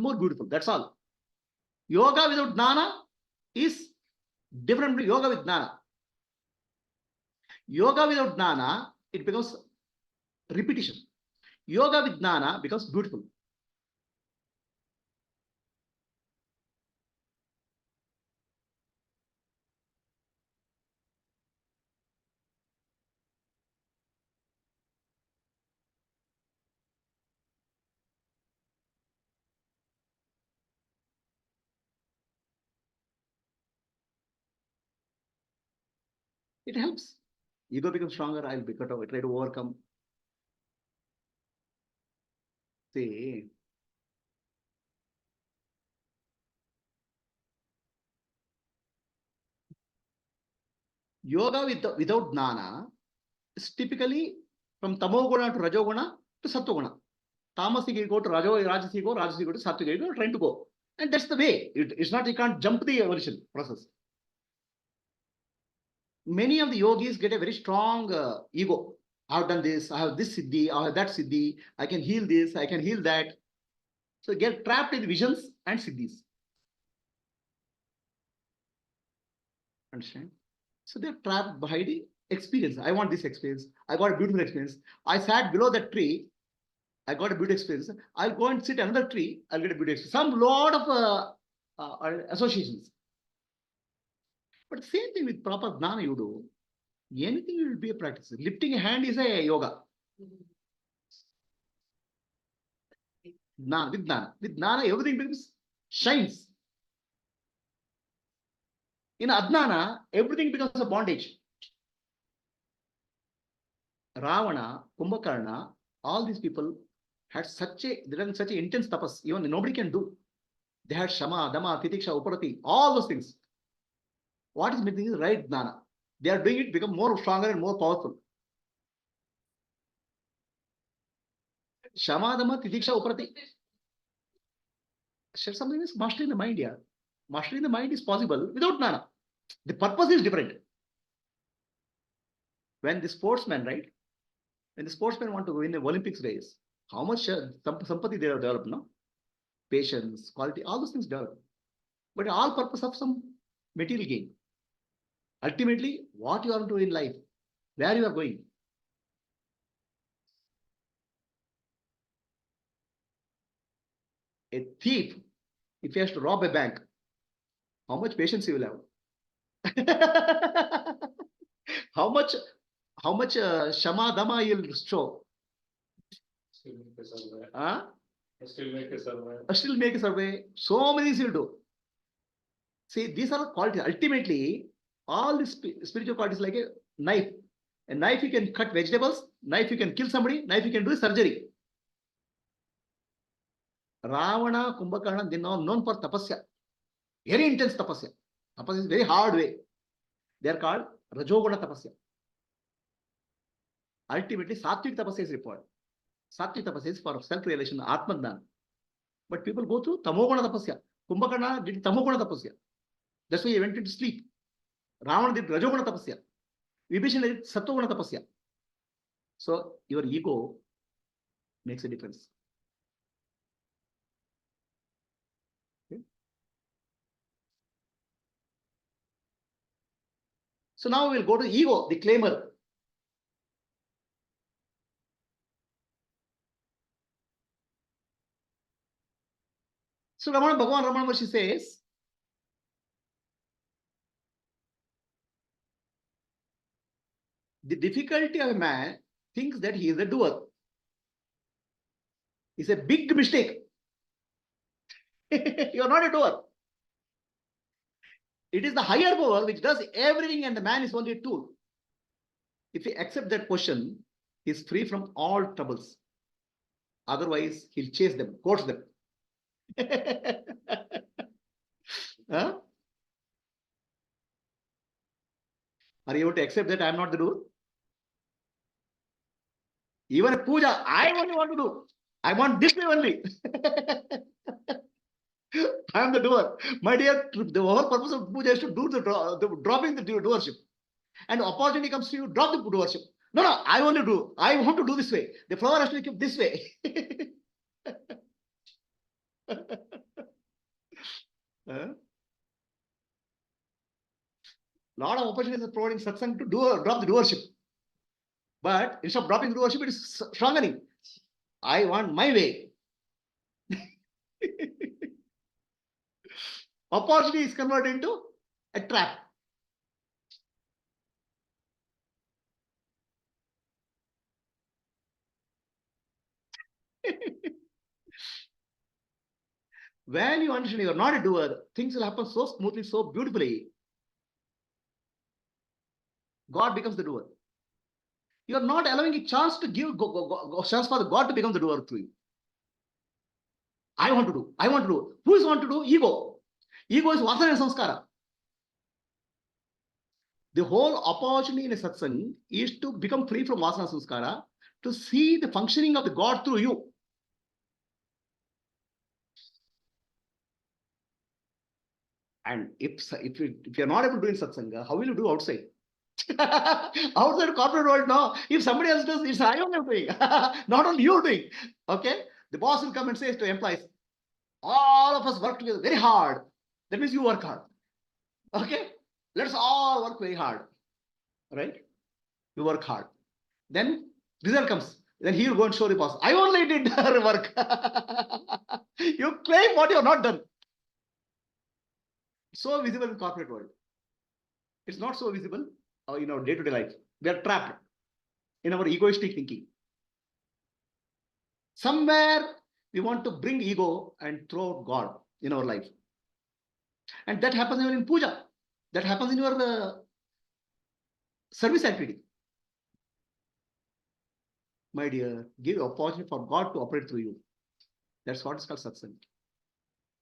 more beautiful. That's all. Yoga without jnana is different from yoga with jnana. Yoga without jnana, it becomes repetition. Yoga with jnana becomes beautiful. It helps. Ego becomes stronger. I'll be cut off. I try to overcome. See, yoga without jnana is typically from tamoguna to rajoguna to sattoguna. Tamasic ego to rajasic ego to sattvic ego, trying to go. And that's the way. It's not, you can't jump the evolution process. Many of the yogis get a very strong ego. I've done this, I have this siddhi, I have that siddhi, I can heal this, I can heal that. So get trapped in visions and siddhis. Understand? So they're trapped by the experience. I want this experience. I got a beautiful experience. I sat below that tree. I got a beautiful experience. I'll go and sit another tree. I'll get a beautiful experience. Some lot of associations. But the same thing with proper jnana you do. Anything will be a practice. Lifting a hand is a yoga. Jnana. With jnana, everything becomes shines. In adnana, everything becomes a bondage. Ravana, Kumbhakarna, all these people had they done such an intense tapas, even nobody can do. They had Shama, Dama, Titiksha, Uparati, all those things. What is missing is right jnana. They are doing it become more stronger and more powerful. Shama, Dama, Titiksha, Uparati. Something is mastery in the mind, yeah. Mastery in the mind is possible without jnana. The purpose is different. When the sportsman, right? When the sportsmen want to win the Olympics race, how much sympathy they have developed, no? Patience, quality, all those things develop. But all purpose of some material gain. Ultimately, what you are doing in life, where you are going. A thief, if he has to rob a bank, how much patience he will have? How much Shama Dama you'll show? Still make a survey. Huh? Still make a survey. Still make a survey. So many things you'll do. See, these are qualities. Ultimately, all this spiritual qualities like a knife. A knife you can cut vegetables, knife you can kill somebody, knife you can do surgery. Ravana, Kumbhakarna, they are known for tapasya. Very intense tapasya. Tapasya is very hard way. They are called Rajoguna tapasya. Ultimately, Sattvic tapasya is required. Sattvic tapasya is for self-realization, Atma Jnana. But people go through Tamoguna tapasya. Kumbhakarna did Tamoguna tapasya. That's why he went into sleep. Ravana did Rajoguna tapasya. Vibhishana did Sattoguna tapasya. So your ego makes a difference. Okay. So now we'll go to ego, the claimer. So Ramana Maharshi says, the difficulty of a man thinks that he is a doer. It's a big mistake. You are not a doer. It is the higher power which does everything and the man is only a tool. If he accepts that question, he is free from all troubles. Otherwise, he'll chase them, course them. Huh? Are you able to accept that I am not the doer? Even a puja, I only want to do. I want this way only. I am the doer. My dear, the whole purpose of puja is to do the dropping the doership. And opportunity comes to you, drop the doership. No, I want to do. I want to do this way. The flower has to be kept this way. Lot of opportunities are providing satsang to drop the doership. But instead of dropping the doership, it is strengthening. I want my way. Opportunity is converted into a trap. When you understand you are not a doer, things will happen so smoothly, so beautifully. God becomes the doer. You are not allowing a chance to give chance for the God to become the doer through you. I want to do. I want to do. Who is want to do? Ego. Ego is vasana and samskara. The whole opportunity in a satsang is to become free from vasana and samskara, to see the functioning of the God through you. And if you're not able to do in satsanga, how will you do outside? Outside corporate world, no. If somebody else does, it's I only doing. Not only you doing. Okay? The boss will come and say to employees, all of us work together very hard. That means you work hard. Okay? Let's all work very hard. Right? You work hard. Then result comes. Then he will go and show the boss. I only did work. You claim what you have not done. So visible in corporate world. It's not so visible in our day-to-day life. We are trapped in our egoistic thinking. Somewhere we want to bring ego and throw God in our life. And that happens even in puja. That happens in your service activity. My dear, give opportunity for God to operate through you. That's what is called satsang.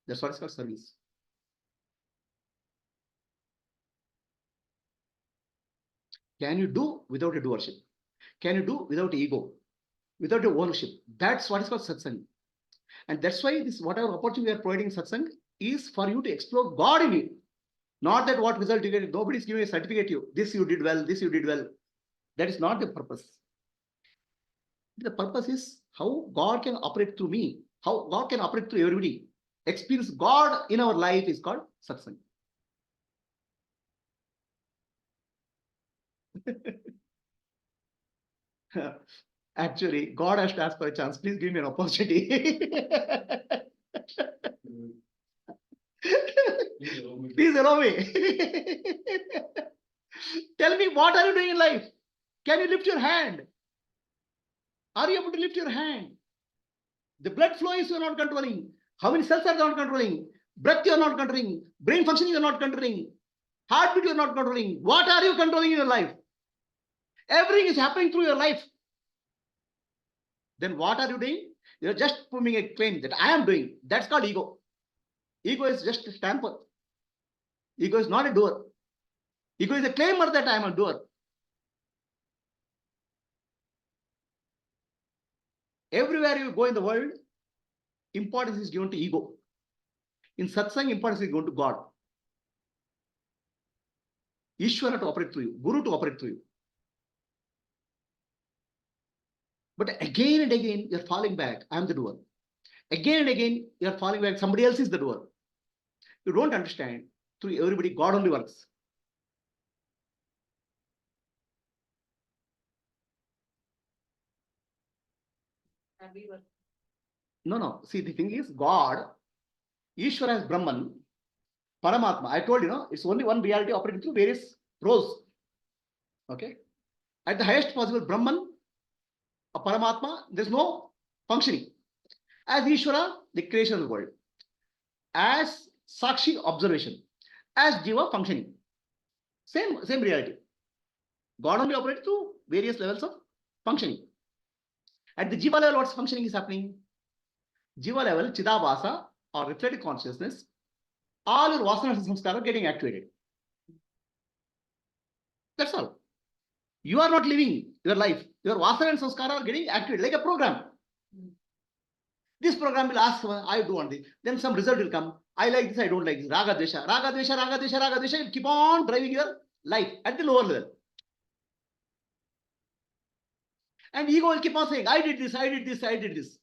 That's what is called service. Can you do without a doership? Can you do without ego? Without your ownership? That's what is called satsang. And that's why this whatever opportunity we are providing satsang is for you to explore God in you. Not that what result you get. Nobody is giving a certificate to you. This you did well, this you did well. That is not the purpose. The purpose is how God can operate through me, how God can operate through everybody. Experience God in our life is called satsang. Actually, God has to ask for a chance. Please give me an opportunity. Please allow me. Tell me, what are you doing in life? Can you lift your hand? Are you able to lift your hand? The blood flow is you are not controlling. How many cells are you not controlling? Breath you are not controlling. Brain functioning you are not controlling. Heartbeat you are not controlling. What are you controlling in your life? Everything is happening through your life. Then what are you doing? You are just proving a claim that I am doing. That's called ego. Ego is just a stamper. Ego is not a doer. Ego is a claimer that I am a doer. Everywhere you go in the world, importance is given to ego. In satsang, importance is given to God. Ishvara to operate through you. Guru to operate through you. But again and again, you're falling back. I am the doer. Again and again, you're falling back. Somebody else is the doer. You don't understand. Through everybody, God only works. No. See, the thing is, God, Ishvara is Brahman, Paramatma. I told you, it's only one reality operating through various roles. Okay? At the highest possible Brahman, a Paramatma, there's no functioning. As Ishvara, the creation of the world. As Sakshi, observation. As Jiva, functioning. Same reality. God only operates through various levels of functioning. At the Jiva level, what's functioning is happening? Jiva level, Chidabhasa, or reflected consciousness, all your vasanas and samskaras are getting activated. That's all. You are not living your life. Your vasana and samskara are getting activated like a program. This program will ask, I do want this. Then some result will come. I like this, I don't like this. Raga Dvesha, Raga Dvesha, Raga Dvesha, Raga Dvesha. Keep on driving your life at the lower level. And ego will keep on saying, I did this, I did this, I did this.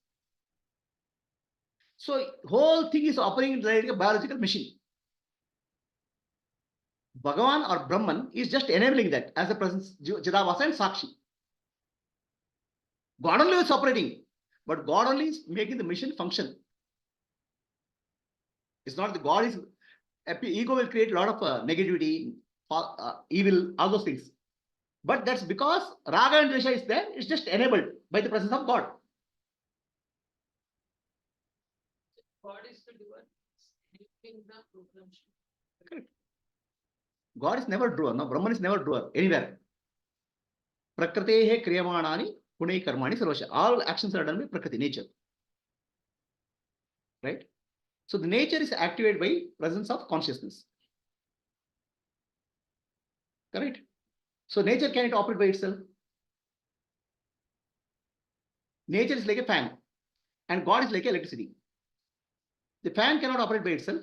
So whole thing is operating like a biological machine. Bhagavan or Brahman is just enabling that as a presence, Chidavasa and Sakshi. God only is operating, but God only is making the machine function. It's not the God is, ego will create a lot of negativity, evil, all those things. But that's because Raga and Dvesha is there, it's just enabled by the presence of God. God is the doer. Helping the program. Correct. God is never doer, no, Brahman is never doer, anywhere. Prakritehe kriyamanani punai karmani sarvasya. All actions are done by Prakriti, nature. Right? So the nature is activated by presence of consciousness. Correct? So nature cannot operate by itself. Nature is like a fan and God is like electricity. The fan cannot operate by itself.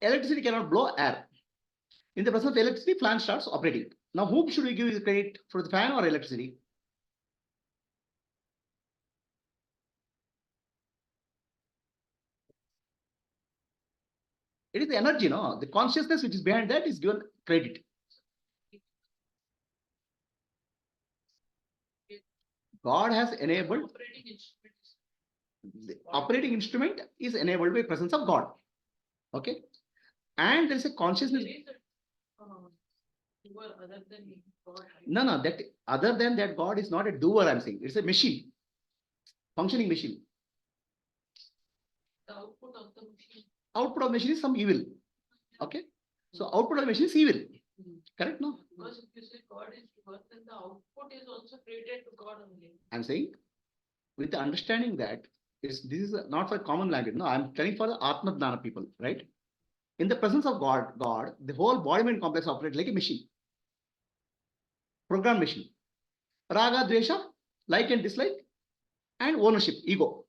Electricity cannot blow air. In the presence of electricity, fan starts operating. Now, whom should we give the credit for the fan or electricity? It is the energy, no? The consciousness which is behind that is given credit. God has enabled. The operating instrument is enabled by presence of God. Okay? And there is a consciousness. Other than God. No, that other than that, God is not a doer, I'm saying. It's a machine. Functioning machine. The output of the machine. Output of machine is some evil. Okay? So output of the machine is evil. Correct? No? Because if you say God is doer, then the output is also created to God only. I'm saying with the understanding that this is not for common language. No, I'm telling for the Atma Dhyana people, right? In the presence of God, the whole body mind complex operates like a machine. Program machine. Raga, Dvesha, like and dislike, and ownership, ego.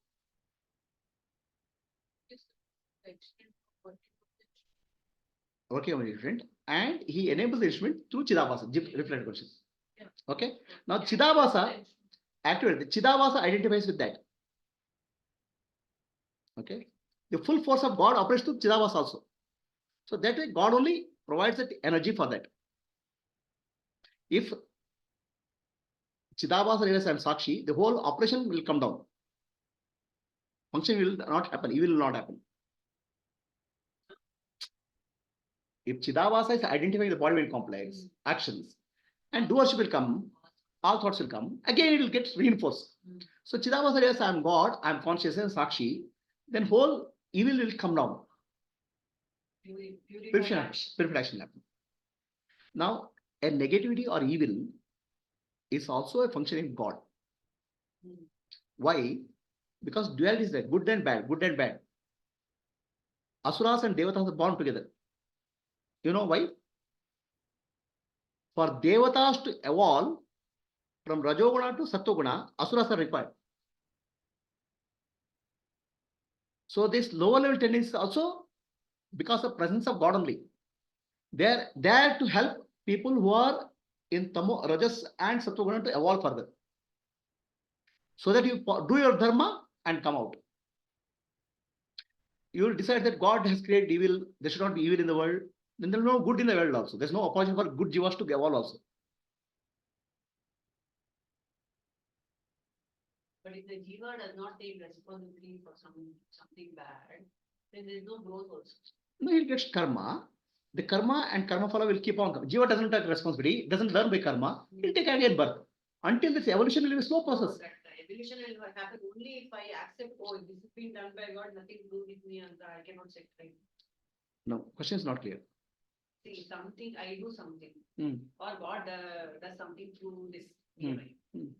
Working on the instrument, and he enables the instrument through Chidavasa, reflected consciousness. Yeah. Okay. Now Chidavasa activated. Chidavasa identifies with that. Okay. The full force of God operates through Chidavasa also. So that way, God only provides that energy for that. If Chidavasa realizes I am Sakshi, the whole operation will come down. Function will not happen. Evil will not happen. If Chidavasa is identifying the body mind complex, actions, and doership will come, all thoughts will come, again it will get reinforced. So Chidavasa realizes I am God, I am conscious and Sakshi, then whole evil will come down. Purification happen. Now, a negativity or evil is also a functioning of God. Why? Because duality is there, good and bad, good and bad. Asuras and Devatas are born together. You know why? For Devatas to evolve from Rajoguna to Sattoguna, Asuras are required. So this lower level tendencies also because of presence of God only. They are there to help people who are in Tamo, Rajas and Sattoguna to evolve further. So that you do your dharma and come out. You will decide that God has created evil, there should not be evil in the world, then there is no good in the world also. There's no opportunity for good jivas to evolve also. But if the jiva does not take responsibility for something bad, then there is no growth also. No, he'll get karma. The karma and karma phala will keep on coming. Jiva doesn't take responsibility, doesn't learn by karma, he'll take again birth. Until this evolution will be a slow process. Evolution will happen only if I accept, oh, this is being done by God, nothing to do with me, and I cannot set right. No, question is not clear. See, something, I do something, or God does something through this.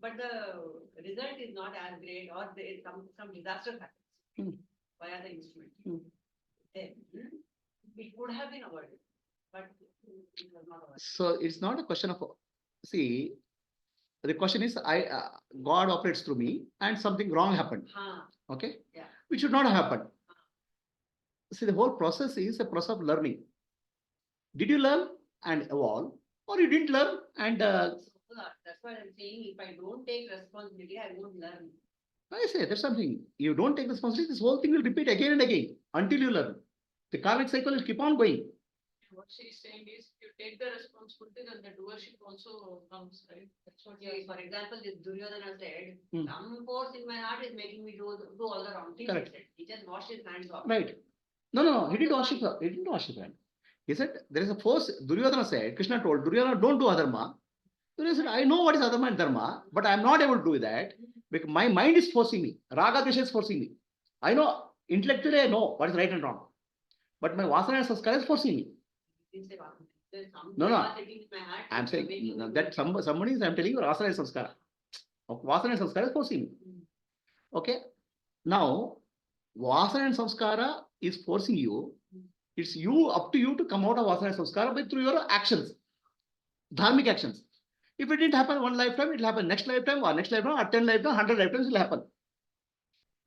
But the result is not as great, or there is some disaster happens via the instrument. Then it would have been avoided, but it was not avoided. So it's not a question of, see, the question is, God operates through me and something wrong happened. Okay? Yeah. Which should not have happened. See, the whole process is a process of learning. Did you learn and evolve, or you didn't learn and that's what I'm saying. If I don't take responsibility, I won't learn. I say there's something. You don't take responsibility, this whole thing will repeat again and again until you learn. The karmic cycle will keep on going. What she's saying is, you take the responsibility, then the doership also comes, right? That's what Yeah, for example, this Duryodhana said, Hmm. some force in my heart is making me do all the wrong things. Correct. He said. He just washed his hands off. Right. No. He didn't worship her. He didn't worship her. He said there is a force. Duryodhana said, Krishna told Duryodhana, don't do adharma. Duryodhana said, I know what is adharma and dharma, but I am not able to do that because my mind is forcing me. Raga Dvesha is forcing me. I know, intellectually I know what is right and wrong. But my vasana and sanskara is forcing me. He didn't say wrong. There's something No. sitting in my heart. I am which is making saying me that do somebody is, I am telling you, vasana and sanskara. Vasana and sanskara is forcing me. Okay. Now, vasana and samskara is forcing you. It's you up to you to come out of vasana and samskara by through your actions, dharmic actions. If it didn't happen one lifetime, it will happen next lifetime, or 10 lifetime, 100 lifetimes it will happen.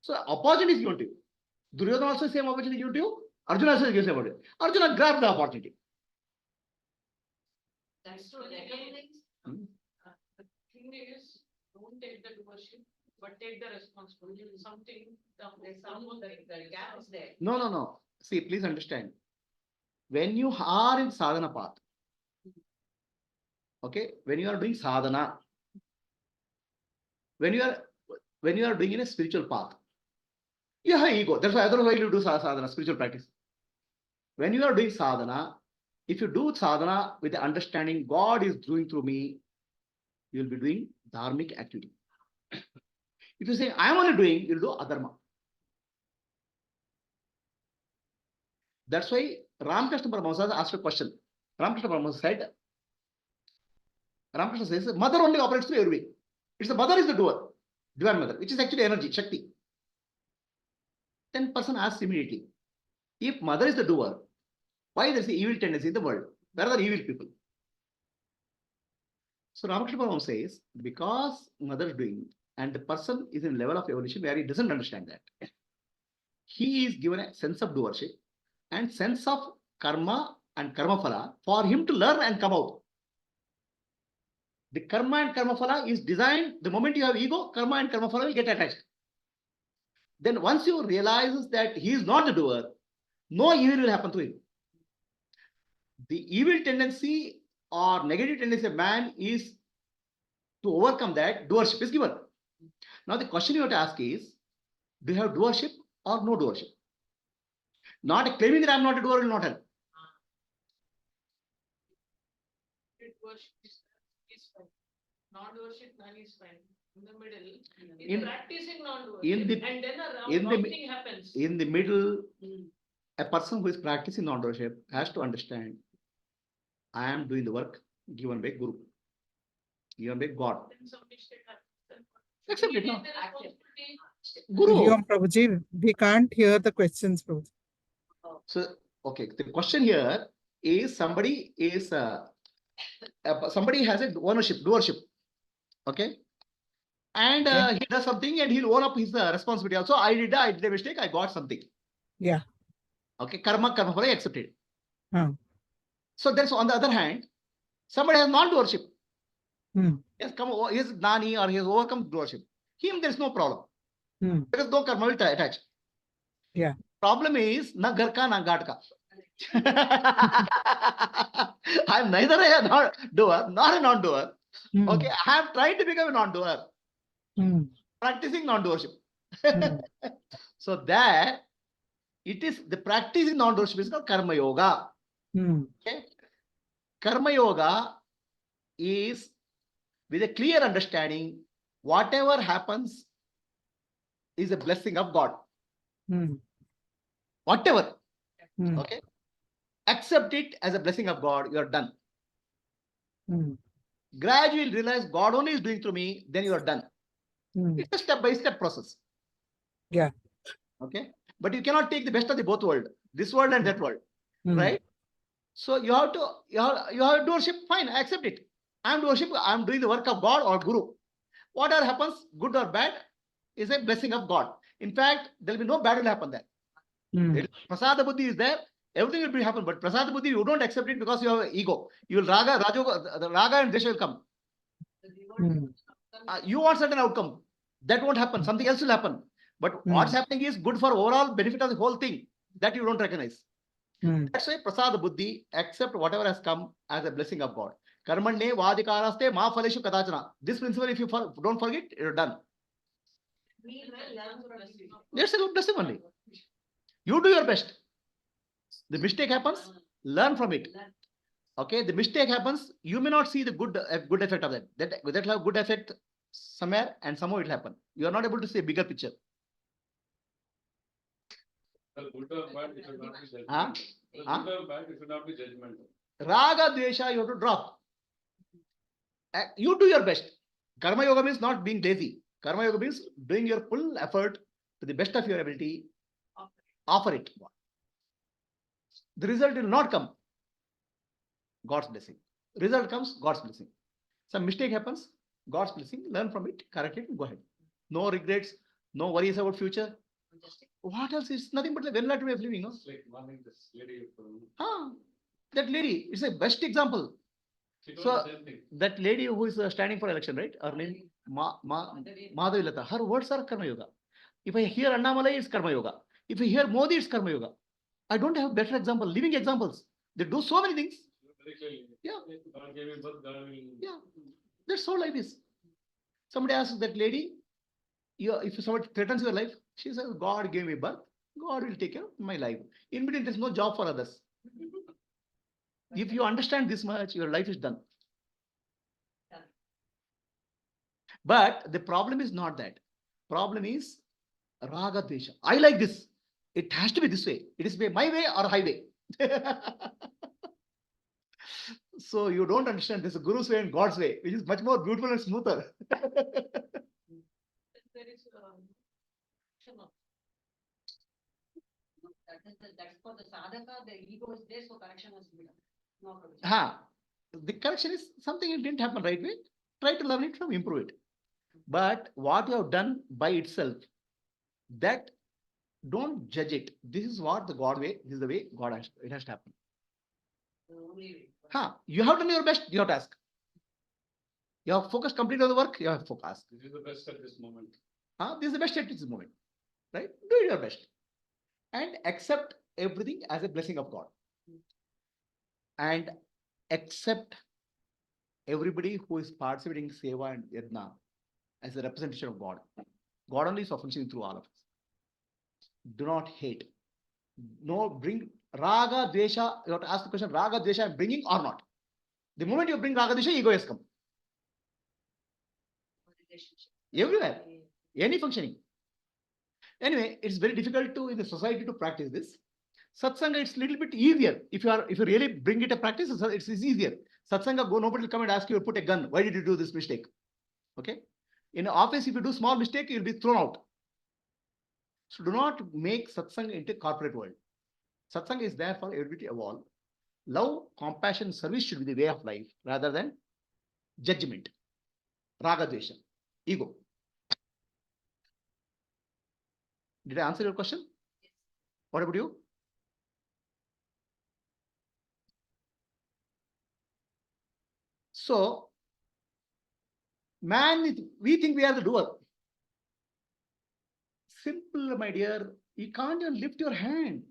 So opportunity is given to you. Duryodhana also same opportunity given to you. Arjuna also is given same opportunity. Arjuna grabbed the opportunity. That's So true. again, Hmm. the thing is, don't take the doership, but take the responsibility. Something, There's the gap is there. No. See, please understand. When you are in sadhana path, okay, when you are doing sadhana, when you are doing in a spiritual path, you have ego. That's why otherwise you do sadhana, spiritual practice. When you are doing sadhana, if you do sadhana with the understanding God is doing through me, you will be doing dharmic activity. If you say I am only doing, you'll do adharma. That's why Ramakrishna Paramahansa asked a question. Ramakrishna Paramahansa said, Ramakrishna says, mother only operates through every way. It's the mother is the doer, divine mother, which is actually energy, Shakti. Then person asks immediately, if mother is the doer, why there is an evil tendency in the world? Where are the evil people? So Ramakrishna Paramahansa says, because mother is doing, and the person is in level of evolution where he doesn't understand that. He is given a sense of doership and sense of karma and karma phala for him to learn and come out. The karma and karma phala is designed, the moment you have ego, karma and karma phala will get attached. Then once you realize that he is not the doer, no evil will happen to him. The evil tendency or negative tendency of man is to overcome that, doership is given. Now the question you have to ask is, do you have doership or no doership? Not claiming that I am not a doer will not help. worship is fine. Non-worship, none is fine. In the middle, In- practicing in non-worship, the- and then in a the wrong mi- thing happens. In the middle, a person who is practicing non-doership has to understand, I am doing the work given by Guru, given by God. Then some mistake happens. Accept He it, no? take the responsibility. Guru. Prabhuji, we can't hear the questions, Prabhuji. So, okay, the question here is somebody has a ownership, doership, okay? And Okay. he does something and he'll own up his responsibility. Also, I did a mistake, I got something. Yeah. Okay, karma phala accepted. Huh. So there's on the other hand, somebody has non-doership. Hmm. He is Nani or he has overcome doership. Him, there's no problem. Hmm. There is no karma will attach. Yeah. Problem is, na ghar ka, na ghat ka. I'm neither a non-doer, nor a non-doer. Hmm. Okay, I have tried to become a non-doer, Hmm. practicing non-doership. Hmm. So that it is the practicing non-doership is called karma yoga. Hmm. Okay, karma yoga is with a clear understanding, whatever happens is a blessing of God. Hmm. Whatever, Hmm. okay, accept it as a blessing of God. You are done. Hmm. Gradually realize God only is doing through me. Then you are done. Hmm. It's a step-by-step process. Yeah. Okay, but you cannot take the best of the both world, this world and that world, Hmm. right? So you have doership. Fine, I accept it. I'm doership. I'm doing the work of God or Guru. Whatever happens, good or bad, is a blessing of God. In fact, there will be no bad will happen there. Hmm. Prasada buddhi is there. Everything will be happen, but prasada buddhi you don't accept it because you have ego. You will raga and desha will come. Hmm. You want certain outcome. That won't happen. Something else will happen. But what's happening is good for overall benefit of the whole thing that you don't recognize. That's why prasad buddhi, accept whatever has come as a blessing of God. Karmanne vadikaraste ma phaleshu kadachana. This principle, if you don't forget, you're done. That's a good blessing only. You do your best. The mistake happens, learn from it. Okay, the mistake happens, you may not see the good effect of that. That will have good effect somewhere and somehow it will happen. You are not able to see a bigger picture. The good or bad, it should not be judgment. Huh? The good or bad, it should not be judgment. Raga, dvesha, you have to drop. You do your best. Karma yoga means not being lazy. Karma yoga means doing your full effort to the best of your ability. Offer it. The result will not come. God's blessing. Result comes, God's blessing. Some mistake happens, God's blessing. Learn from it, correct it, and go ahead. No regrets, no worries about future. What else? It's nothing but a well-learned way of living. No? It's like morning, this lady. That lady is a best example. So that lady who is standing for election, right? Her name Madhavilata. Her words are Karma Yoga. If I hear Annamalai, it's Karma Yoga. If I hear Modi, it's Karma Yoga. I don't have better example, living examples. They do so many things. Yeah. Yeah. That's how life is. Somebody asks that lady, if somebody threatens your life, she says, God gave me birth. God will take care of my life. In between, there's no job for others. If you understand this much, your life is done. But the problem is not that. Problem is raga dvesha. I like this. It has to be this way. It is my way or highway. So you don't understand this is Guru's way and God's way, which is much more beautiful and smoother. There is That's for the sadhaka, the ego is there, so correction has to be done. No, The correction is something it didn't happen right way. Try to learn it from improve it. But what you have done by itself, that don't judge it. This is what the God way, this is the way God has, it has to happen. You have done your best, you have to ask. You have focused completely on the work, you have to focus. This is the best at this moment. This is the best at this moment. Right? Do your best. And accept everything as a blessing of God. And accept everybody who is participating in Seva and Yajna as a representation of God. God only is functioning through all of us. Do not hate. No, bring Raga, Dvesha. You have to ask the question, Raga, Dvesha, I'm bringing or not? The moment you bring Raga, Dvesha, ego has come. Everywhere. Any functioning. Anyway, it's very difficult to in the society to practice this. Satsanga, it's a little bit easier. If you really bring it a practice, it's easier. Satsanga, nobody will come and ask you to put a gun. Why did you do this mistake? Okay. In an office, if you do small mistake, you'll be thrown out. So do not make satsanga into corporate world. Satsanga is there for everybody to evolve. Love, compassion, service should be the way of life rather than judgment. Raga, dvesha, ego. Did I answer your question? What about you? So, man, we think we are the doer. Simple, my dear. You can't even lift your hand.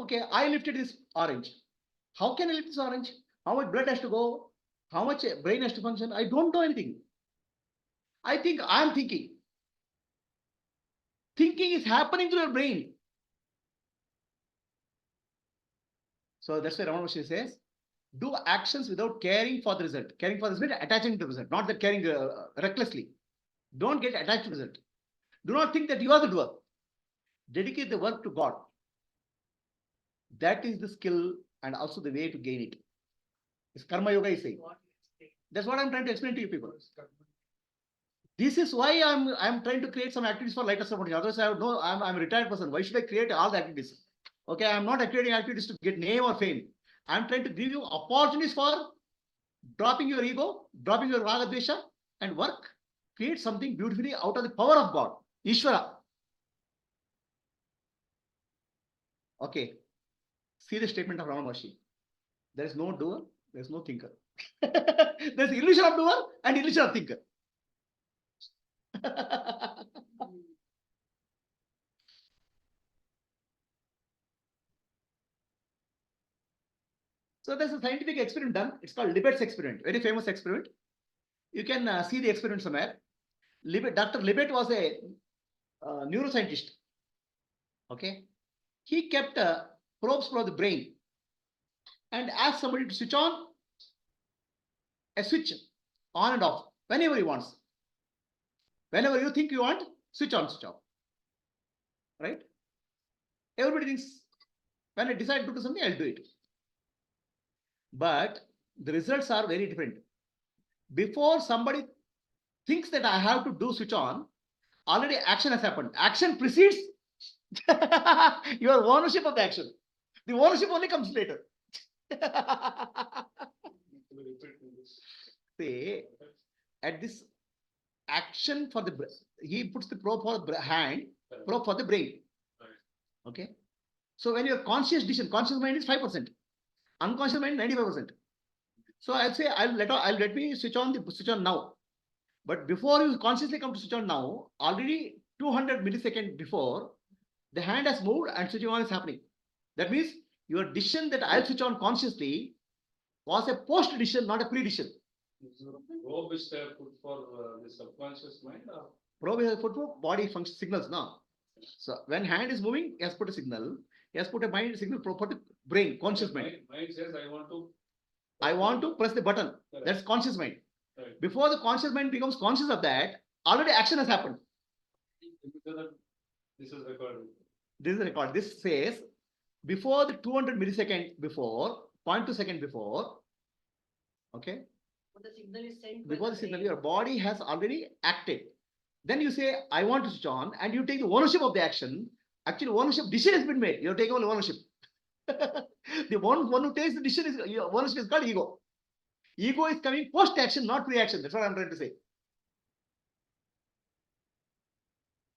Okay, I lifted this orange. How can I lift this orange? How much blood has to go? How much brain has to function? I don't know anything. I think I'm thinking. Thinking is happening through your brain. So that's why Ramana Maharshi says, do actions without caring for the result. Caring for the result, attaching to the result, not that caring recklessly. Don't get attached to the result. Do not think that you are the doer. Dedicate the work to God. That is the skill and also the way to gain it. It's Karma Yoga is saying. That's what I'm trying to explain to you people. This is why I'm trying to create some activities for light of self. Otherwise, I would know I'm a retired person. Why should I create all the activities? Okay, I'm not creating activities to get name or fame. I'm trying to give you opportunities for dropping your ego, dropping your raga dvesha, and work. Create something beautifully out of the power of God, Ishvara. Okay. See the statement of Ramana Maharshi. There is no doer, there is no thinker. There is illusion of doer and illusion of thinker. So there's a scientific experiment done. It's called Libet's experiment, very famous experiment. You can see the experiment somewhere. Dr. Libet was a neuroscientist. Okay, he kept probes for the brain and asked somebody to switch on a switch on and off whenever he wants. Whenever you think you want, switch on, switch off. Right? Everybody thinks when I decide to do something, I'll do it. But the results are very different. Before somebody thinks that I have to do switch on, already action has happened. Action precedes your ownership of the action. The ownership only comes later. Say, at this action for the, he puts the probe for the hand, probe for the brain. Okay. So when your conscious decision, conscious mind is 5%, unconscious mind 95%. So I'll say I'll let me switch on now. But before you consciously come to switch on now, already 200 milliseconds before, the hand has moved and switching on is happening. That means your decision that I'll switch on consciously was a post decision, not a pre decision. Probe is there put for the subconscious mind or? Probe is put for body function signals now. So when hand is moving, he has put a signal. He has put a mind signal for the brain, conscious mind. Mind says I want to press the button. Correct. That's conscious mind. Right. Before the conscious mind becomes conscious of that, already action has happened. This is recorded. This is a record. This says before the 200 milliseconds before, 0.2 second before, okay, The signal is sent. before the signal, your body has already acted. Then you say, I want to switch on, and you take the ownership of the action. Actually, ownership decision has been made. You're taking only ownership. The one who takes the decision is your ownership is called ego. Ego is coming post action, not pre action. That's what I'm trying to say.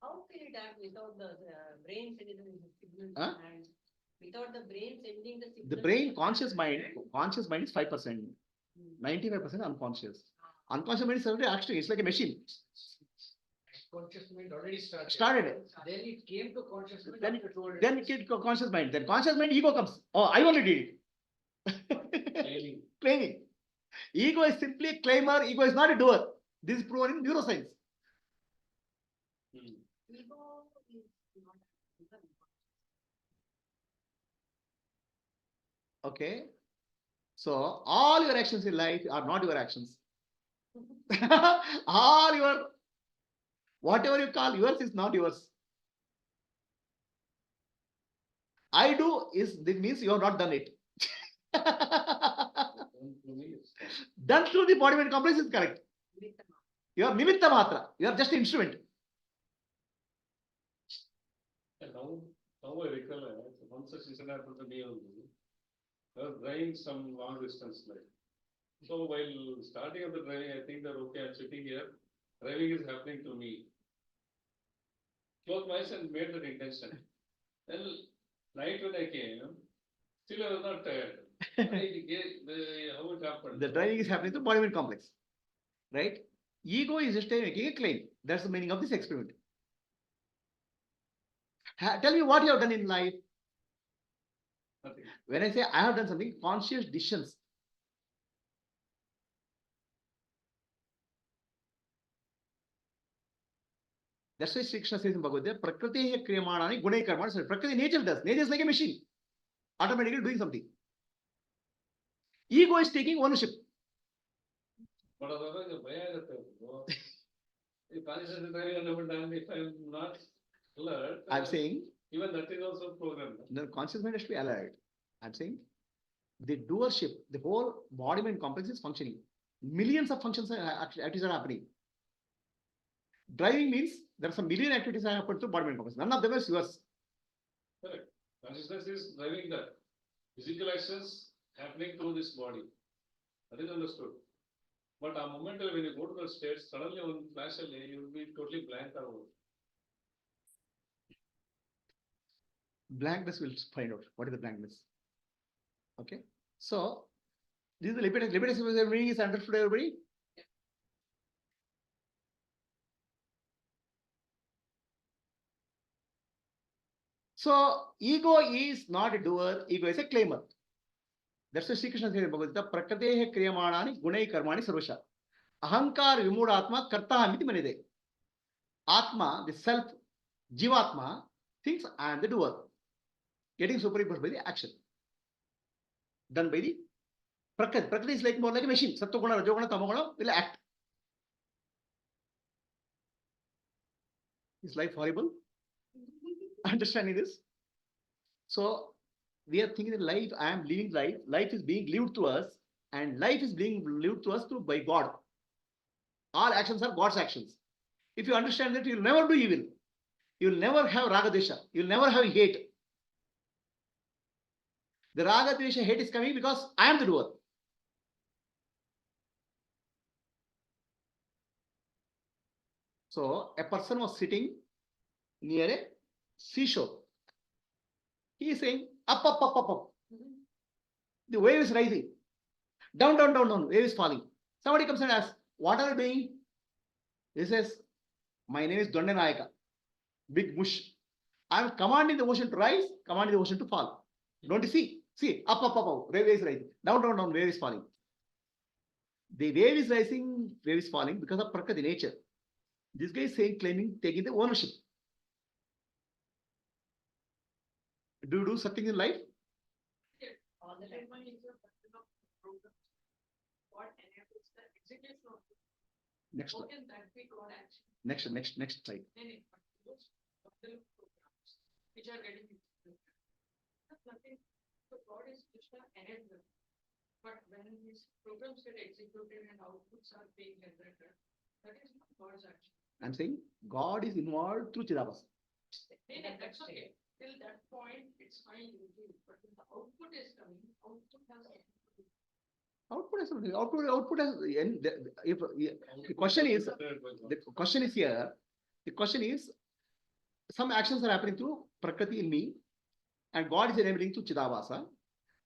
How can it act without the brain sending the signal? Huh? And without the brain sending the signal? The brain, conscious mind is 5%, 95% unconscious. Unconscious mind is already acting. It's like a machine. Conscious mind already started. Then it came to conscious mind. Then after 200 Then it came to conscious mind. Then conscious mind, ego comes. Oh, I only did it. Claiming. Claiming. Ego is simply a claimer. Ego is not a doer. This is proven in neuroscience. Ego is not. Okay. So all your actions in life are not your actions. All your, whatever you call yours is not yours. I do is, this means you have not done it. Done through the body mind complex is correct. You are nimitta matra. You are just an instrument. And now I recall one such incident happened to me only. I was driving some long distance like. So while starting of the driving, I think that okay, I'm sitting here, driving is happening to me. Closed my eyes and made that intention. Then night when I came, still I was not tired. How it happened? The driving is happening through body mind complex. Right? Ego is just making a claim. That's the meaning of this experiment. Tell me what you have done in life. Nothing. When I say I have done something, conscious decisions. That's why Sri Krishna says in Bhagavad Gita, Prakriti kriyamanani gunai karmani. So Prakriti, nature does. Nature is like a machine. Automatically doing something. Ego is taking ownership. But otherwise, if I said that I never done, if I'm not alert, I'm saying even that is also programmed. the conscious mind has to be alert. I'm saying the doership, the whole body mind complex is functioning. Millions of functions activities are happening. Driving means there are some million activities that happen to body mind complex. None of them is yours. Correct. Consciousness is driving the physical actions happening through this body. That is understood. But a moment when you go to the state, suddenly one flash of light, you will be totally blank or what? Blankness will find out what is the blankness. Okay. So this is the Libet's meaning is understood, everybody. So ego is not a doer, ego is a claimer. That's why Sri Krishna says in Bhagavad Gita, Prakatehe kriyamanani gunai karmani sarvasha. Ahankar vimudatma kartahamiti manide. Atma, the self, Jivatma, thinks I am the doer. Getting superimposed by the action. Done by the Prakriti. Prakriti is like more like a machine. Sattva-guna, Rajoguna, Tamoguna will act. Is life horrible? Understanding this? So, we are thinking that life, I am living life, life is being lived to us, and life is being lived to us through by God. All actions are God's actions. If you understand that, you will never do evil. You will never have ragadesha. You will never have hate. The ragadesha hate is coming because I am the doer. So, a person was sitting near a seashore. He is saying, up, up, up, up, up. The wave is rising. Down, down, down, down. Wave is falling. Somebody comes and asks, what are you doing? He says, my name is Dondanayaka. Big mush. I am commanding the ocean to rise, commanding the ocean to fall. Don't you see? See, up, up, up, up. Wave is rising. Down, down, down. Wave is falling. The wave is rising, wave is falling because of Prakriti nature. This guy is saying, claiming, taking the ownership. Do you do something in life? All the time. Human is a person of programs. What enables the execution of Next, how can that be God action? next slide. Any those bundle of programs which are getting executed. That's nothing. So God is just an enabler. But when these programs get executed and outputs are being generated, that is not God's action. I'm saying God is involved through Chidabhasa. That's okay. Till that point, it's fine to do. But when the output is coming, output has Output has something. Output has. If the question is here. The question is, some actions are happening through Prakriti in me, and God is enabling through Chidabhasa.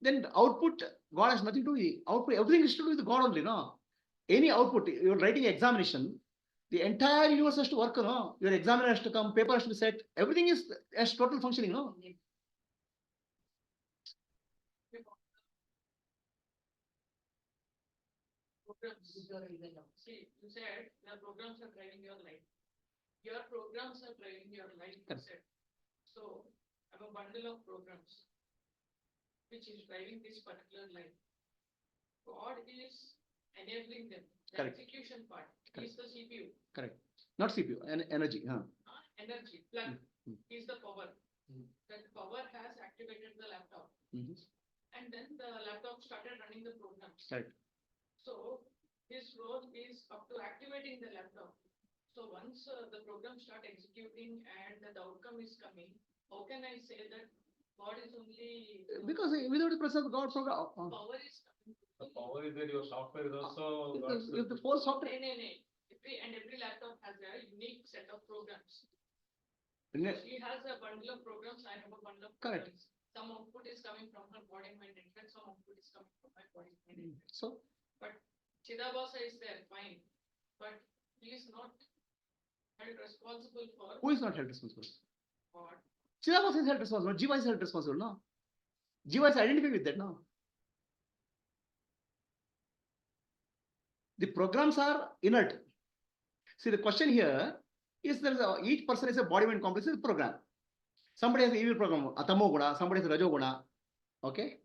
Then the output, God has nothing to do with it. Output. Everything is to do with God only, no. Any output, you're writing examination, the entire universe has to work, no. Your examiner has to come, paper has to be set. Everything is as total functioning, no. programs. See, you said the programs are driving your life. Your programs are driving your life, you said. So, I'm a bundle of programs which is driving this particular life. God is enabling them. The Correct. execution part Correct. is the CPU. Correct. Not CPU, energy. Energy, plug Mm. is the power. Mm. That power has activated the laptop. Mhm. And then the laptop started running the programs. Correct. So his role is up to activating the laptop. So once the program start executing and the outcome is coming, how can I say that God is only Because without the presence of God, program. power is coming? The power is there, your software is also. If the whole software. Every laptop has a unique set of programs. Ne- She has a bundle of programs, I have a bundle of Correct. programs. Some output is coming from her body, mind, intellect, some output is coming from my body, mind, intellect. So, But Chidabhasa is there, fine. But he is not held responsible for who is not held responsible? God. Chidabhasa is held responsible. Jiva is held responsible, no? Jiva is identified with that, no? The programs are inert. See, the question here is each person is a body mind complex is a program. Somebody has an evil program, Atamo Guna, somebody has a Rajo Guna. Okay?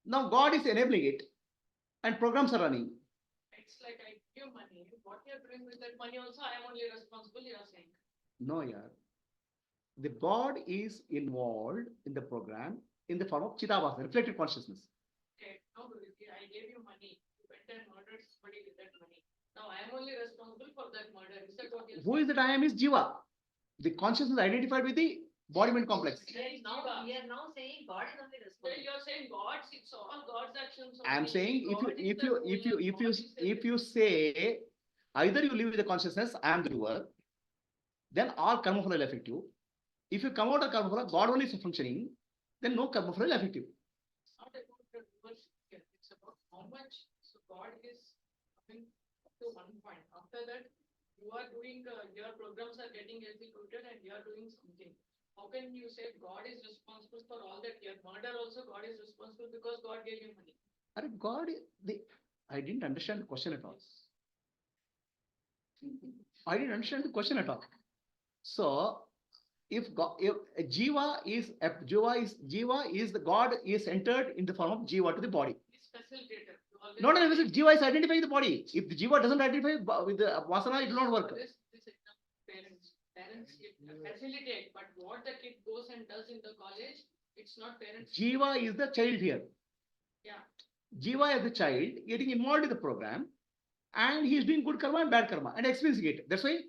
Now God is enabling it and programs are running. It's like I give money. What you're doing with that money also, I am only responsible, you are saying. No, yeah. The God is involved in the program in the form of Chidabhasa, reflected consciousness. Okay, no, Guruji, I gave you money. You went and murdered somebody with that money. Now I am only responsible for that murder. Is that what you're Who is that I am is Jiva. The consciousness identified with the body mind complex. We are now saying God is only responsible. You're saying God's, it's all God's actions. I am only. saying God is the ruler, God is the- if you say either you live with the consciousness, I am the doer, then all karma phala will affect you. If you come out of karma phala, God only is functioning, then no karma phala will affect you. It's not about the rulership here. It's about how much. So God is coming up to one point. After that, you are doing, your programs are getting executed and you are doing something. How can you say God is responsible for all that? Your murder also God is responsible because God gave you money. God, I didn't understand the question at all. I didn't understand the question at all. So, if God, if Jiva is the God is entered in the form of Jiva to the body. It's facilitator. Not only is it Jiva is identifying the body. If the Jiva doesn't identify with the Vasana, it will not work. This parents facilitate, but what the kid goes and does in the college, it's not parents. Jiva is the child here. Yeah. Jiva is the child getting involved in the program, and he is doing good karma and bad karma and experiencing it. That's why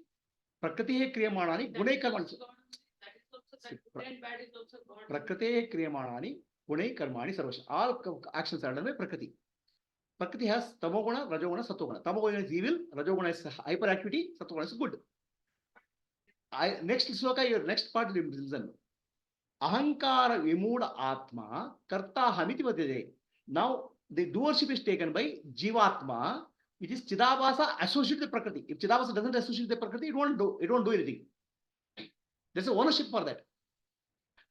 Prakriti Kriyamanani Gunai Karmani. That is also that good and bad is also God. Prakriti Kriyamanani Gunai Karmani Sarvasha. All actions are done by Prakriti. Prakriti has Tamoguna, Rajoguna, Satoguna. Tamoguna is evil, Rajoguna is hyperactivity, Satoguna is good. Next sloka, your next part is listen. Ahankara Vimuda Atma Karta Hamiti Vadede. Now the doership is taken by Jivatma, which is Chidabhasa associated with Prakriti. If Chidabhasa doesn't associate with Prakriti, it won't do anything. There's an ownership for that.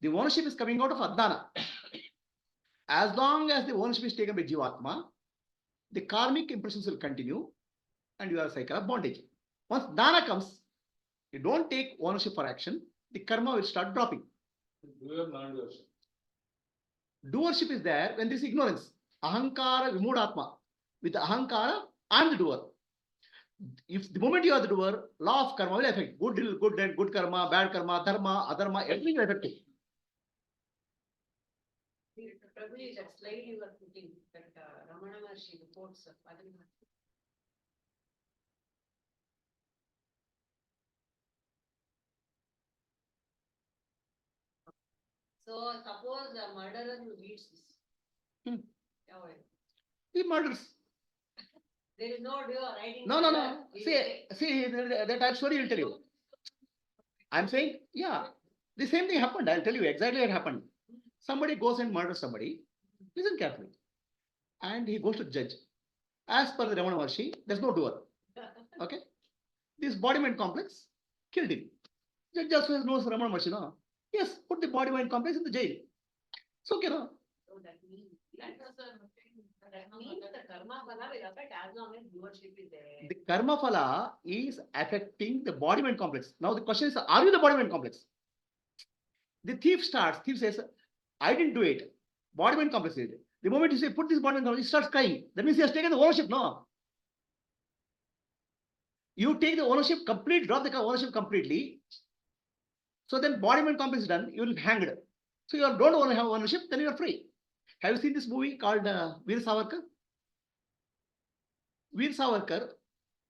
The ownership is coming out of Adnana. As long as the ownership is taken by Jivatma, the karmic impressions will continue and you are a cycle of bondage. Once Dana comes, you don't take ownership for action, the karma will start dropping. Doer, non-doership. Doership is there when there is ignorance. Ahankara Vimudatma. With the Ahankara, I am the doer. If the moment you are the doer, law of karma will affect. Good karma, bad karma, dharma, adharma, everything will affect you. Prabhuji, that slide you were putting, that Ramana Maharshi reports of Advaita. So suppose a murderer who reads this. Yeah, well, He murders. there is no doer writing. No. See, that story will tell you. I'm saying, yeah, the same thing happened. I'll tell you exactly what happened. Somebody goes and murders somebody. Listen carefully. And he goes to the judge. As per the Ramana Maharshi, there's no doer. Okay? This body-mind complex killed him. Judge also knows Ramana Maharshi, no? Yes, put the body-mind complex in the jail. It's okay, no? So that means the karma phala will affect as long as doership is there. The karma phala is affecting the body-mind complex. Now the question is, are you the body-mind complex? The thief says, I didn't do it. Body-mind complex did it. The moment you say, put this body-mind complex, he starts crying. That means he has taken the ownership, no? You take the ownership completely, drop the ownership completely. So then body-mind complex is done, you will be hanged. So you don't want to have ownership, then you are free. Have you seen this movie called Veer Savarkar? Veer Savarkar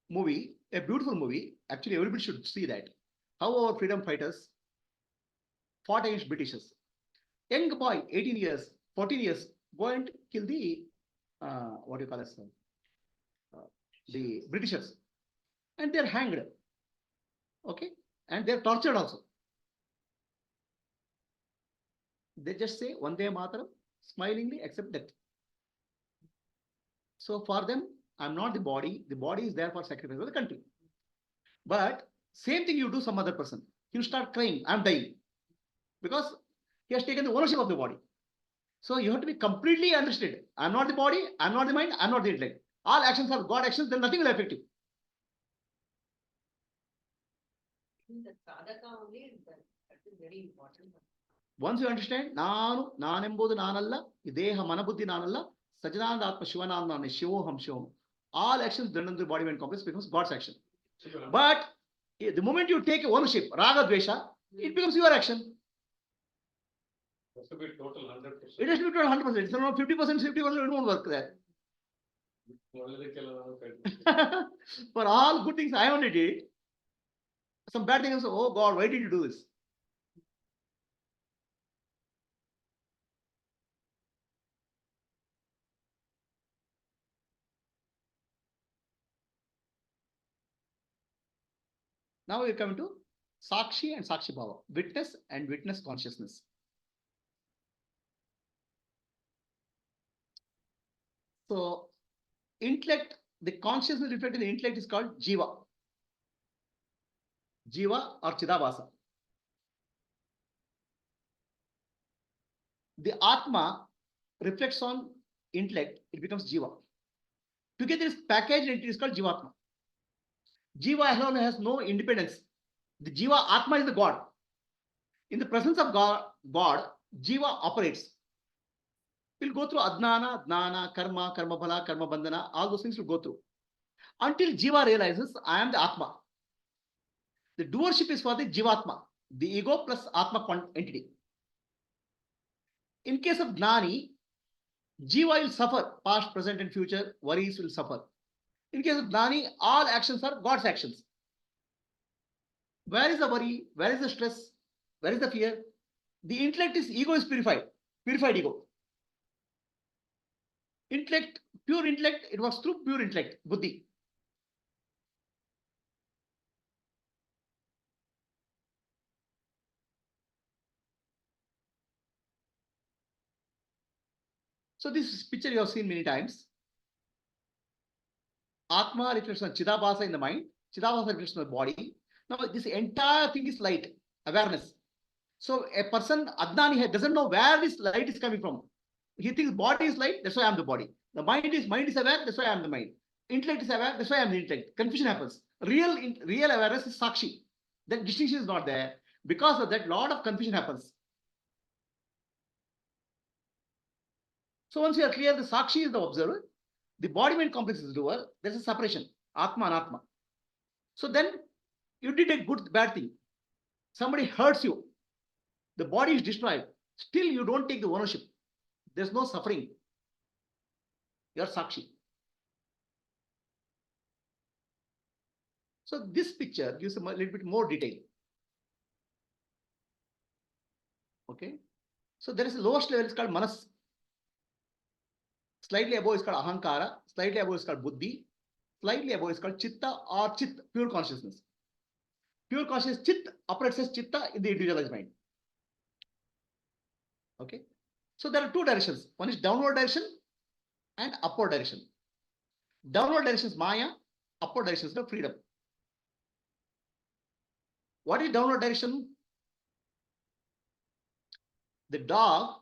movie, a beautiful movie. Actually, everybody should see that. How our freedom fighters fought against Britishers. Young boy, 18 years, 14 years, go and kill the, what do you call it, the Britishers. And they're hanged. Okay? And they're tortured also. They just say, Vande Mataram, smilingly accept death. So for them, I'm not the body is there for sacrifice of the country. But same thing you do some other person. He'll start crying, I'm dying. Because he has taken the ownership of the body. So you have to be completely understood. I'm not the body, I'm not the mind, I'm not the intellect. All actions are God actions, then nothing will affect you. The sadhaka only, that is very important. Once you understand, Nanu, Nanembodu Nanalla, Ideha Manabuddhi Nanalla, Sajananda Atma Shivananda, Shivoham Shivam. All actions done in the body mind complex becomes God's action. But the moment you take ownership, Raga Dvesha, it becomes your action. It has to be total 100%. It has to be total 100%. It's not 50%, 50%, it won't work there. For all good things I only did, some bad things, oh God, why did you do this? Now we are coming to Sakshi and Sakshi Bhava, witness and witness consciousness. So, intellect, the consciousness reflected in the intellect is called Jiva. Jiva or Chidabhasa. The Atma reflects on intellect, it becomes Jiva. Together, this packaged entity is called Jivatma. Jiva alone has no independence. The Jiva Atma is the God. In the presence of God, Jiva operates. We'll go through Adnana, Dnana, Karma, Karma Bhala, Karma Bandhana, all those things will go through. Until Jiva realizes, I am the Atma. The doership is for the Jivatma, the ego plus Atma entity. In case of Gnani, Jiva will suffer, past, present, and future, worries will suffer. In case of Gnani, all actions are God's actions. Where is the worry? Where is the stress? Where is the fear? The intellect is ego is purified ego. Intellect, pure intellect, it was through pure intellect, buddhi. So this picture you have seen many times. Atma reflects on Chidabhasa in the mind. Chidabhasa reflects on the body. Now this entire thing is light, awareness. So a person, Adnani, doesn't know where this light is coming from. He thinks body is light, that's why I am the body. The mind is aware, that's why I am the mind. Intellect is aware, that's why I am the intellect. Confusion happens. Real awareness is Sakshi. That distinction is not there. Because of that, lot of confusion happens. So once you are clear, the Sakshi is the observer, the body-mind complex is the doer, there's a separation, Atma and Atma. So then you did a good, bad thing. Somebody hurts you. The body is destroyed. Still you don't take the ownership. There's no suffering. You're Sakshi. So this picture gives a little bit more detail. Okay. So there is a lowest level, it's called Manas. Slightly above is called Ahankara. Slightly above is called Buddhi. Slightly above is called Chitta or Chit, pure consciousness. Pure consciousness, Chit operates as Chitta in the individualized mind. Okay. So there are two directions. One is downward direction and upward direction. Downward direction is Maya, upward direction is the freedom. What is downward direction? The dog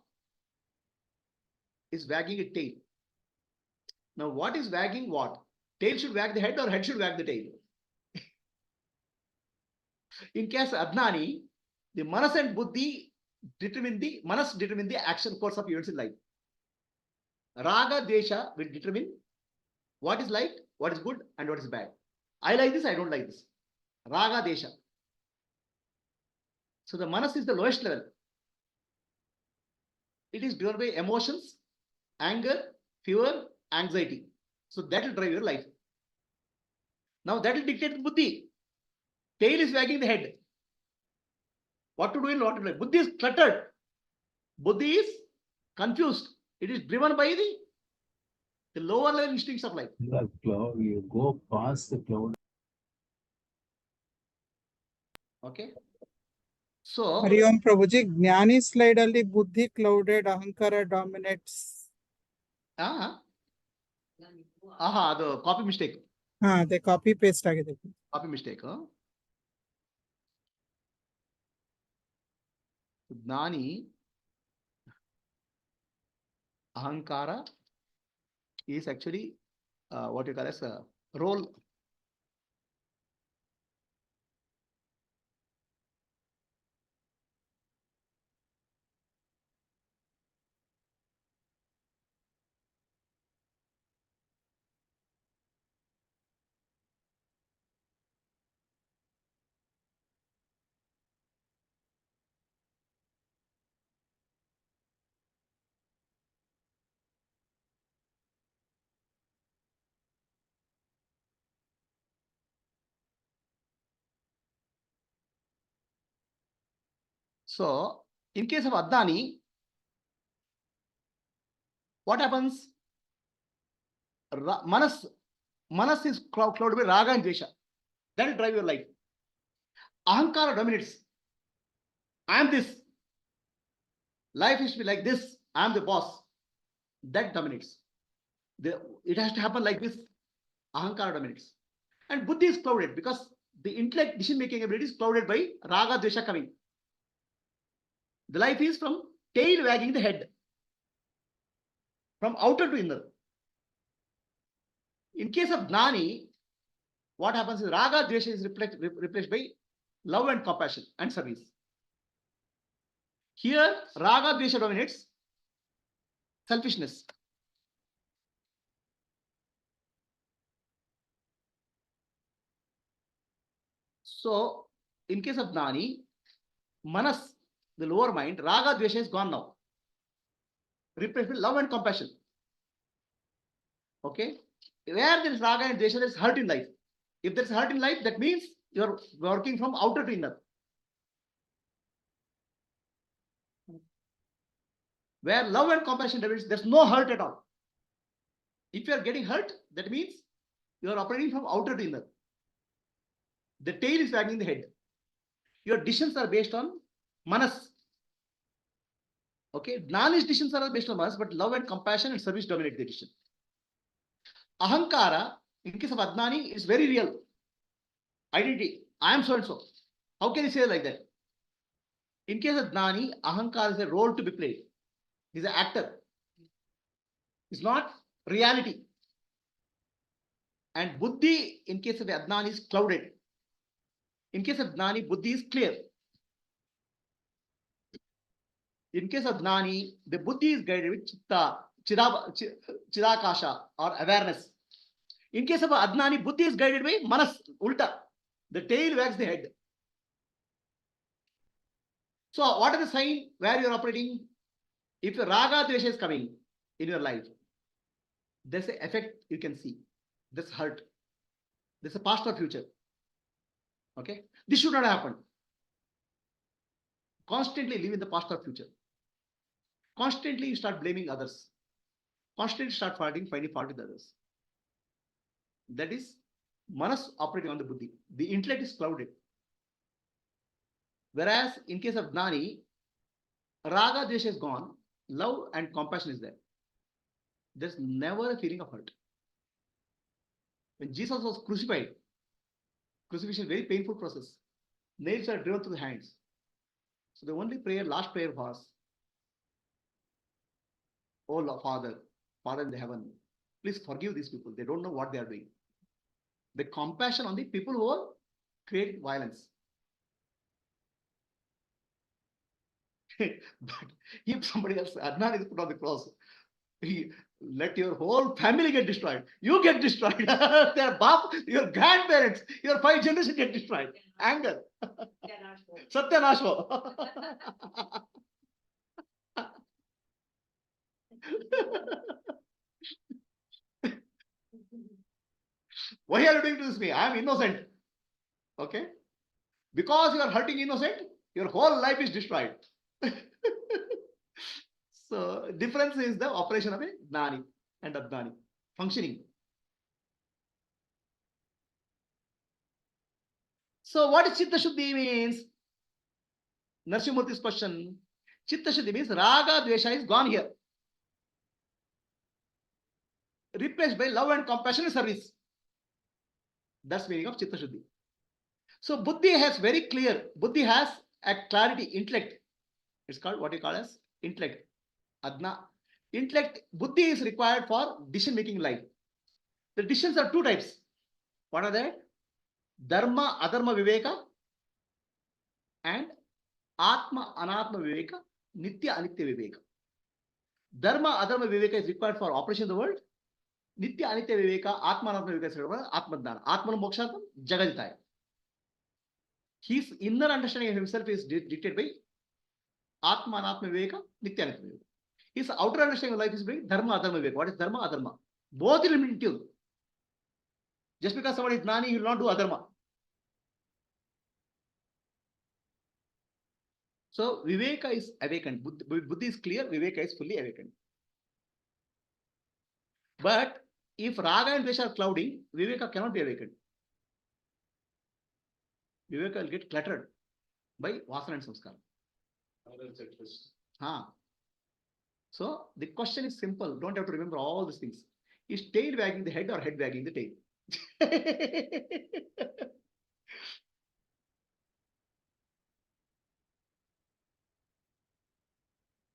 is wagging its tail. Now, what is wagging what? Tail should wag the head or head should wag the tail? In case of Adnani, the Manas and Buddhi determine the action course of events in life. Raga, Desha will determine what is light, what is good, and what is bad. I like this, I don't like this. Raga, Desha. So the Manas is the lowest level. It is driven by emotions, anger, fear, anxiety. So that will drive your life. Now that will dictate the Buddhi. Tail is wagging the head. What to do and what to do. Buddhi is cluttered. Buddhi is confused. It is driven by the lower level instincts of life. The cloud, you go past the cloud. Okay. So Hari Om Prabhuji, Jnani slide alli buddhi clouded, ahankara dominates. aha, the copy mistake. The copy paste agide. Copy mistake. Gnani, ahankara is actually what you call as a role. So in case of Adnani, what happens? Manas is clouded by Raga and Dvesha. That will drive your life. Ahankara dominates. I am this. Life is to be like this. I am the boss. That dominates. It has to happen like this. Ahankara dominates. And Buddhi is clouded because the intellect decision-making ability is clouded by Raga, Dvesha coming. The life is from tail wagging the head. from outer to inner. In case of Gnani, what happens is Raga Dvesha is replaced by love and compassion and service. Here, Raga Dvesha dominates selfishness. So, in case of Gnani, Manas, the lower mind, Raga Dvesha is gone now. Replaced with love and compassion. Okay? Where there is Raga and Dvesha, there is hurt in life. If there is hurt in life, that means you are working from outer to inner. Where love and compassion develops, there's no hurt at all. If you are getting hurt, that means you are operating from outer to inner. The tail is wagging the head. Your decisions are based on manas. Okay, Gnani's decisions are based on manas, but love and compassion and service dominate the decision. Ahankara, in case of Adnani, is very real. Identity. I am so and so. How can you say like that? In case of Gnani, Ahankara is a role to be played. He's an actor. It's not reality. And Buddhi, in case of Adnani, is clouded. In case of Gnani, Buddhi is clear. In case of Gnani, the Buddhi is guided with Chitta, Chidakasha, or awareness. In case of Adnani, Buddhi is guided by Manas, Ulta. The tail wags the head. So, what are the signs where you are operating? If your Raga Dvesha is coming in your life, there's an effect you can see. There's hurt. There's a past or future. Okay? This should not happen. Constantly live in the past or future. Constantly you start blaming others. Constantly start finding fault with others. That is Manas operating on the Buddhi. The intellect is clouded. Whereas in case of Gnani, Raga Dvesha is gone, love and compassion is there. There's never a feeling of hurt. When Jesus was crucified, crucifixion is a very painful process. Nails are driven through the hands. So the only prayer, last prayer was, "Oh Lord, Father in the heaven, please forgive these people. They don't know what they are doing." The compassion on the people who create violence. But if somebody else, Adnan is put on the cross, let your whole family get destroyed. You get destroyed. Their bap, your grandparents, your 5 generations get destroyed. Anger. Satyanashva. Why are you doing this to me? I am innocent. Okay? Because you are hurting innocent, your whole life is destroyed. So, difference is the operation of a Gnani and Adnani functioning. So, what is Chitta Shuddhi means? Narsimurti's question. Chitta Shuddhi means Raga Dvesha is gone here. Replaced by love and compassion and service. That's the meaning of Chitta Shuddhi. So, Buddhi has very clear, Buddhi has a clarity, intellect. It's called what you call as intellect. Adna. Intellect, Buddhi is required for decision making life. The decisions are 2 types. What are they? Dharma, Adharma Viveka and Atma, Anatma Viveka, Nitya, Anitya Viveka. Dharma, Adharma Viveka is required for operation of the world. Nitya, Anitya Viveka, Atma, Anatma Viveka is required for Atma Dana. Atma Mokshatam, Jagaditaya. His inner understanding of himself is dictated by Atma, Anatma Viveka, Nitya, Anitya Viveka. His outer understanding of life is by Dharma, Adharma Viveka. What is Dharma, Adharma? Both will be limited. Just because somebody is Gnani, he will not do Adharma. So, Viveka is awakened. Buddhi is clear, Viveka is fully awakened. But if Raga and Dvesha are clouding, Viveka cannot be awakened. Viveka will get cluttered by Vasana and Samskara. So, the question is simple. Don't have to remember all these things. Is tail wagging the head or head wagging the tail?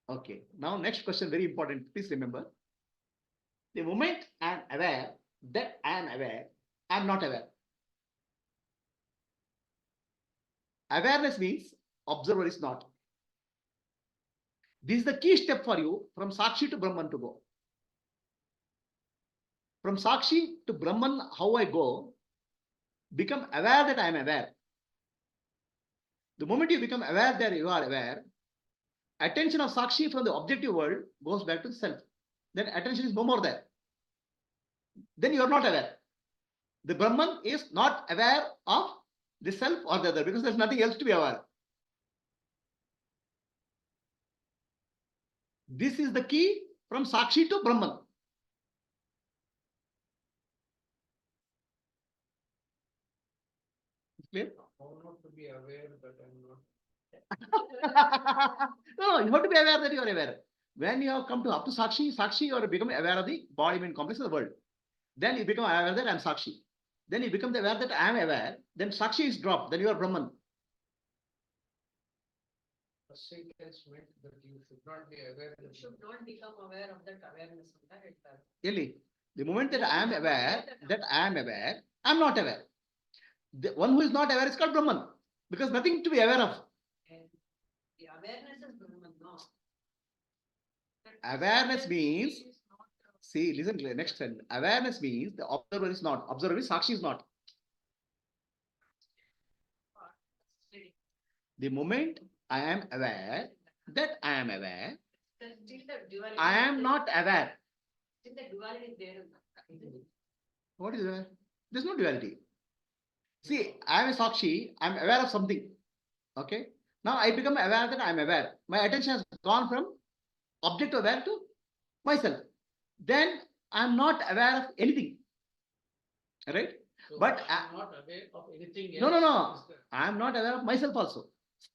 Okay. Now, next question, very important. Please remember. The moment I am aware that I am aware, I am not aware. Awareness means observer is not. This is the key step for you from Sakshi to Brahman to go. From Sakshi to Brahman, how I go, become aware that I am aware. The moment you become aware that you are aware, attention of Sakshi from the objective world goes back to the self. Then attention is no more there. Then you are not aware. The Brahman is not aware of the self or the other because there's nothing else to be aware. This is the key from Sakshi to Brahman. Clear? How not to be aware that I'm not. No, you have to be aware that you are aware. When you have come to up to Sakshi, you are becoming aware of the body, mind, complex of the world. Then you become aware that I am Sakshi. Then you become aware that I am aware. Then Sakshi is dropped. Then you are Brahman. First sentence meant that you should not be aware. You should not become aware of that awareness. Really, the moment that I am aware, I am not aware. The one who is not aware is called Brahman because nothing to be aware of. And the awareness is Brahman, no. Awareness means, see, listen to the next sentence. Awareness means the observer is not. Observer is Sakshi is not. The moment I am aware that I am aware, I am not aware. Still the duality is there. What is aware? There's no duality. See, I am a Sakshi, I am aware of something. Okay. Now I become aware that I am aware. My attention has gone from object aware to myself. Then I am not aware of anything. Right? So But I'm not aware of anything no, else. I am not aware of myself also.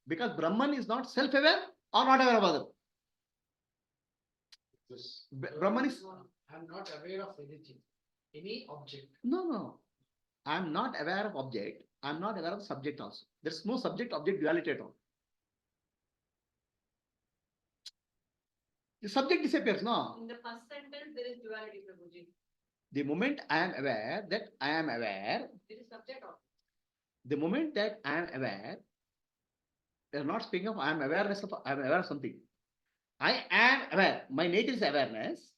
Because Brahman is not self-aware or not aware of other. Brahman is. I'm not aware of anything, any object. No. I am not aware of object. I am not aware of subject also. There's no subject-object duality at all. The subject disappears, no? In the first sentence, there is duality, Prabhuji. The moment I am aware that I am aware, There is subject also. the moment that I am aware, they are not speaking of I am awareness of I am aware of something. I am aware. My nature is awareness.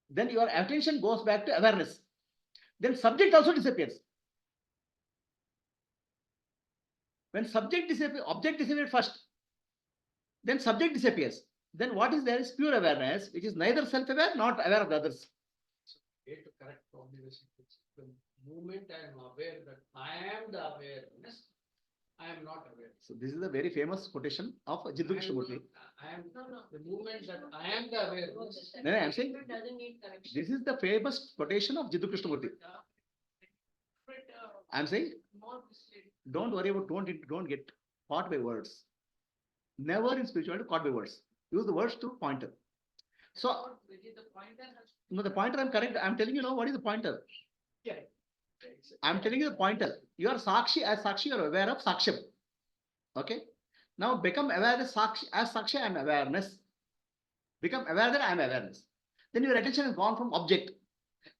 Then your attention goes back to awareness. Then subject also disappears. When subject disappears, object disappears first. Then subject disappears. Then what is there is pure awareness, which is neither self-aware nor aware of the others. Way to correct probably the moment I am aware that I am the awareness, I am not aware. So this is a very famous quotation of Jiddu Krishnamurti. I am the moment that I am the awareness. No, I am saying Doesn't need correction. this is the famous quotation of Jiddu Krishnamurti. I am saying don't worry about don't get caught by words. Never in spirituality caught by words. Use the words to pointer. So no, the pointer I'm correct. I'm telling you now what is the pointer. Yeah. I'm telling you the pointer. You are Sakshi, as Sakshi, you are aware of Saksham. Okay. Now become aware that Sakshi, as Sakshi, I am awareness. Become aware that I am awareness. Then your attention has gone from object.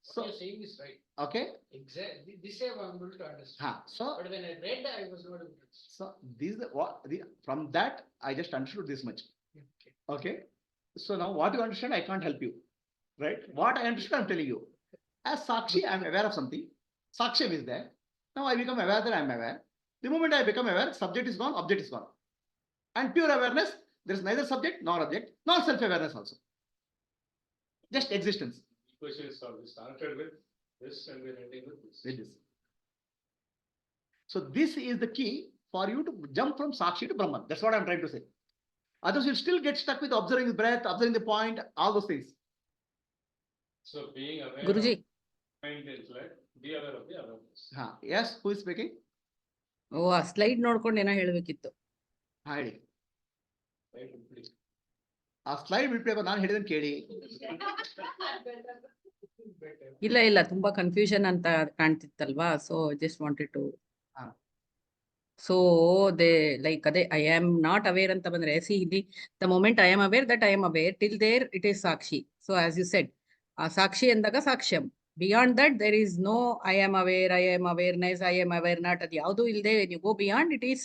So what you're saying is right. Okay. Exactly. This I am able to understand. So But when I read, I was not able to understand. So this is from that I just understood this much. Okay. So now what you understand, I can't help you. Right? What I understood, I'm telling you. As Sakshi, I'm aware of something. Saksham is there. Now I become aware that I'm aware. The moment I become aware, subject is gone, object is gone. And pure awareness, there is neither subject nor object, nor self-awareness also. Just existence. Question is solved. We started with this and we're ending with this. With this. So this is the key for you to jump from Sakshi to Brahman. That's what I'm trying to say. Otherwise, you'll still get stuck with observing the breath, observing the point, all those things. So being aware Guruji. of mind intellect, be aware of the awareness. Yes, who is speaking? ಓ ಆ slide ನೋಡ್ಕೊಂಡು ಏನೋ ಹೇಳ್ಬೇಕಿತ್ತು. ಹೇಳಿ. Right? Complete. ಆ slide ಬಿಟ್ಬಿಟ್ಟು ನಾನು ಹೇಳಿದನ್ನು ಕೇಳಿ. ಇಲ್ಲ ತುಂಬಾ ಕನ್ಫ್ಯೂಷನ್ ಅಂತ ಕಾಣ್ತಿತ್ತಲ್ವಾ, so just wanted to. So they like ಅದೇ ಐ ಆಮ್ ನಾಟ್ ಅವೇರ್ ಅಂತ ಬಂದ್ರೆ ಸಿ ಇಲ್ಲಿ the moment I am aware that I am aware till there it is sakshi. So as you said ಆ ಸಾಕ್ಷಿ ಎಂದಾಗ sakshyam. Beyond that there is no I am aware, I am awareness, I am aware not, ಅದು ಯಾವುದೂ ಇಲ್ಲದೆ you go beyond, it is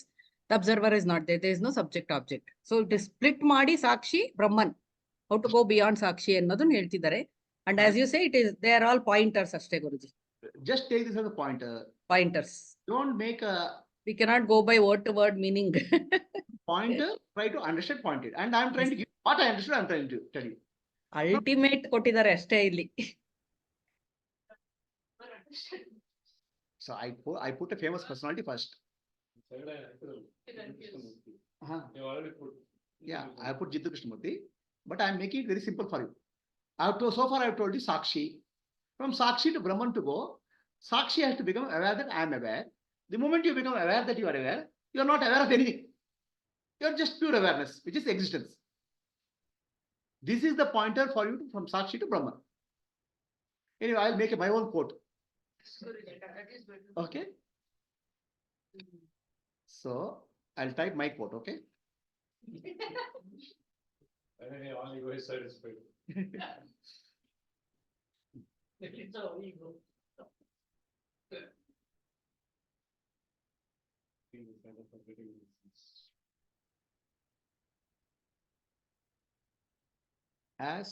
the observer is not there, there is no subject object. So it is split ಮಾಡಿ ಸಾಕ್ಷಿ ಬ್ರಹ್ಮನ್, how to go beyond ಸಾಕ್ಷಿ ಅನ್ನೋದನ್ನ ಹೇಳ್ತಿದ್ದಾರೆ. And as you say it is they are all pointers ಅಷ್ಟೇ ಗುರುಜಿ, Just take this as a pointer. Pointers. Don't make a We cannot go by word to word meaning. pointer, try to understand pointed. And I'm trying to give what I understood, I'm trying to tell you. Ultimate ಕೊಟ್ಟಿದ್ದಾರೆ ಅಷ್ಟೇ ಇಲ್ಲಿ. So I put a famous personality first. You already put. Yeah, I put Jiddu Krishnamurti, but I'm making it very simple for you. So far I've told you Sakshi. From Sakshi to Brahman to go, Sakshi has to become aware that I am aware. The moment you become aware that you are aware, you are not aware of anything. You are just pure awareness, which is existence. This is the pointer for you from Sakshi to Brahman. Anyway, I'll make my own quote. Okay. So I'll type my quote. Okay. All ego is satisfied. As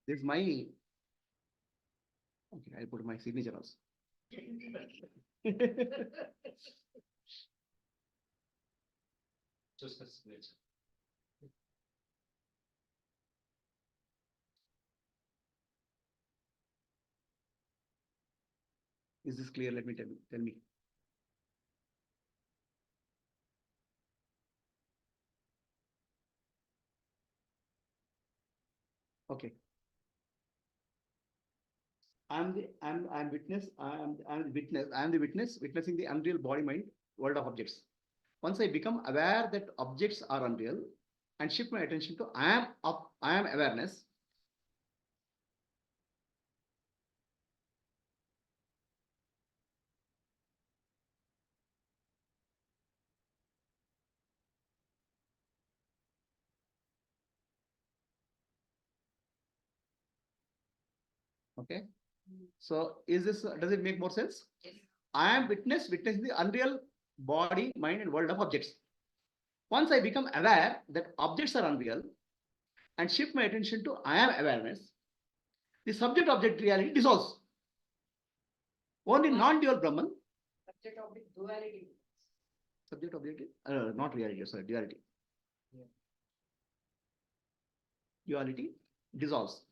this is my, okay, I'll put my signature also. Just as nature. Is this clear? Let me tell me. Okay. I'm the witness. I'm the witness witnessing the unreal body mind world of objects. Once I become aware that objects are unreal and shift my attention to I am awareness. Okay. So is this, does it make more sense? Yes. I am witnessing the unreal body, mind, and world of objects. Once I become aware that objects are unreal and shift my attention to I am awareness, the subject-object reality dissolves. Only non-dual Brahman. Subject-object duality. Subject-object, not reality, sorry, duality. Yeah. Duality dissolves.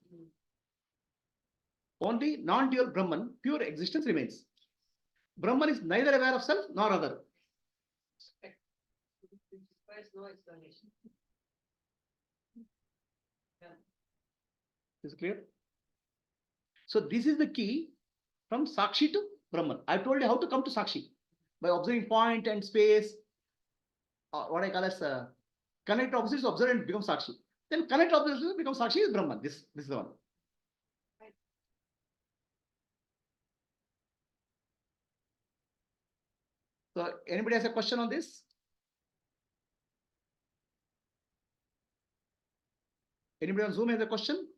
Only non-dual Brahman, pure existence remains. Brahman is neither aware of self nor other. Requires no explanation. Yeah. Is it clear? So this is the key from Sakshi to Brahman. I told you how to come to Sakshi by observing point and space. What I call as connect opposites, observe and become Sakshi. then connect observation becomes Sakshi is Brahman. This is the one. So anybody has a question on this? Anybody on Zoom has a question?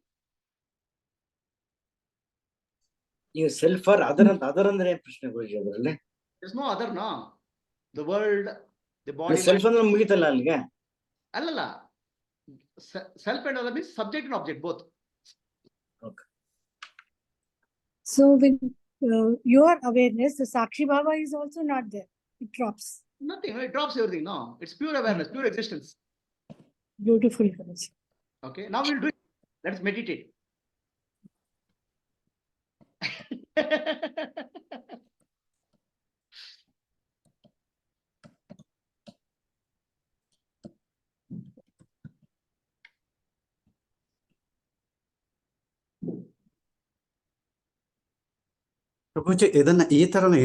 You self or other ಅಂದ್ರೆ ಏನ್ ಪ್ರಶ್ನೆ ಗುರುಜಿ ಅದರಲ್ಲಿ? There's no other now. The world, the body. Self ಅಂದ್ರೆ ಮುಗಿತಲ್ಲ ಅಲ್ಲಿಗೆ? ಅಲ್ಲಲ್ಲ. Self and other means subject and object both. Okay. So with your awareness, the Sakshi Bhava is also not there. It drops. Nothing. It drops everything. No, it's pure awareness, pure existence. Beautiful. Guruji. Okay. Now we'll do it. Let's meditate. ಪ್ರಭುಜಿ ಇದನ್ನ ಈ ತರನೇ